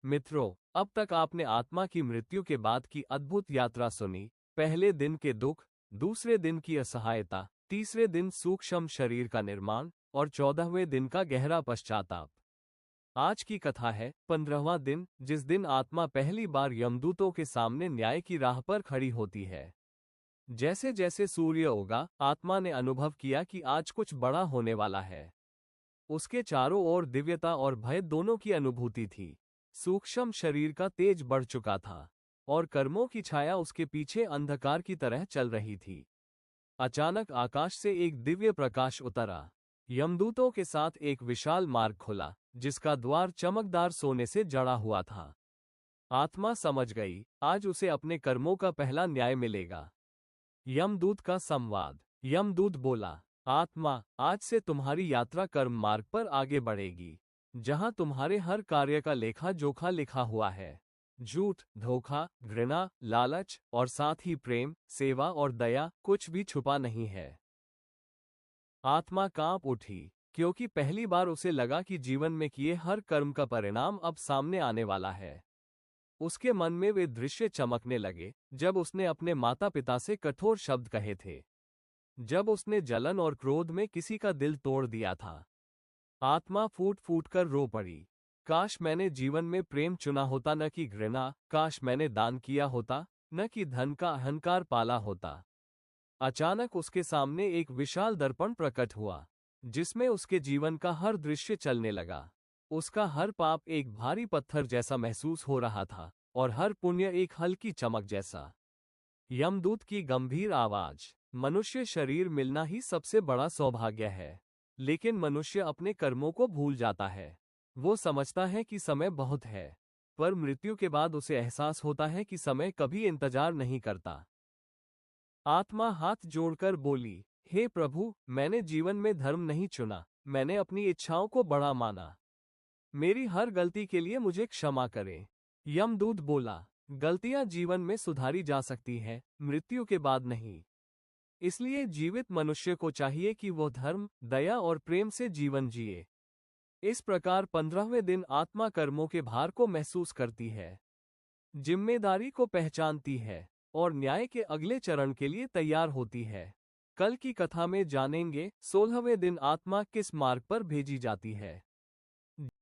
मित्रों, अब तक आपने आत्मा की मृत्यु के बाद की अद्भुत यात्रा सुनी। पहले दिन के दुख, दूसरे दिन की असहायता, तीसरे दिन सूक्ष्म शरीर का निर्माण और 14वें दिन का गहरा पश्चाताप। आज की कथा है 15वां दिन, जिस दिन आत्मा पहली बार यमदूतों के सामने न्याय की राह पर खड़ी होती है। जैसे जैसे सूर्य उगा, आत्मा ने अनुभव किया कि आज कुछ बड़ा होने वाला है। उसके चारों ओर दिव्यता और भय दोनों की अनुभूति थी। सूक्ष्म शरीर का तेज बढ़ चुका था और कर्मों की छाया उसके पीछे अंधकार की तरह चल रही थी। अचानक आकाश से एक दिव्य प्रकाश उतरा। यमदूतों के साथ एक विशाल मार्ग खुला, जिसका द्वार चमकदार सोने से जड़ा हुआ था। आत्मा समझ गई, आज उसे अपने कर्मों का पहला न्याय मिलेगा। यमदूत का संवाद। यमदूत बोला, आत्मा, आज से तुम्हारी यात्रा कर्म मार्ग पर आगे बढ़ेगी, जहां तुम्हारे हर कार्य का लेखा जोखा लिखा हुआ है। झूठ, धोखा, घृणा, लालच और साथ ही प्रेम, सेवा और दया, कुछ भी छुपा नहीं है। आत्मा कांप उठी, क्योंकि पहली बार उसे लगा कि जीवन में किए हर कर्म का परिणाम अब सामने आने वाला है। उसके मन में वे दृश्य चमकने लगे, जब उसने अपने माता पिता से कठोर शब्द कहे थे, जब उसने जलन और क्रोध में किसी का दिल तोड़ दिया था। आत्मा फूट फूट कर रो पड़ी। काश मैंने जीवन में प्रेम चुना होता, न कि घृणा। काश मैंने दान किया होता, न कि धन का अहंकार पाला होता। अचानक उसके सामने एक विशाल दर्पण प्रकट हुआ, जिसमें उसके जीवन का हर दृश्य चलने लगा। उसका हर पाप एक भारी पत्थर जैसा महसूस हो रहा था और हर पुण्य एक हल्की चमक जैसा। यमदूत की गंभीर आवाज, मनुष्य शरीर मिलना ही सबसे बड़ा सौभाग्य है, लेकिन मनुष्य अपने कर्मों को भूल जाता है। वो समझता है कि समय बहुत है, पर मृत्यु के बाद उसे एहसास होता है कि समय कभी इंतजार नहीं करता। आत्मा हाथ जोड़कर बोली, हे प्रभु, मैंने जीवन में धर्म नहीं चुना, मैंने अपनी इच्छाओं को बड़ा माना। मेरी हर गलती के लिए मुझे क्षमा करें। यमदूत बोला, गलतियां जीवन में सुधारी जा सकती हैं, मृत्यु के बाद नहीं। इसलिए जीवित मनुष्य को चाहिए कि वो धर्म, दया और प्रेम से जीवन जिए। इस प्रकार 15वें दिन आत्मा कर्मों के भार को महसूस करती है, जिम्मेदारी को पहचानती है और न्याय के अगले चरण के लिए तैयार होती है। कल की कथा में जानेंगे 16वें दिन आत्मा किस मार्ग पर भेजी जाती है।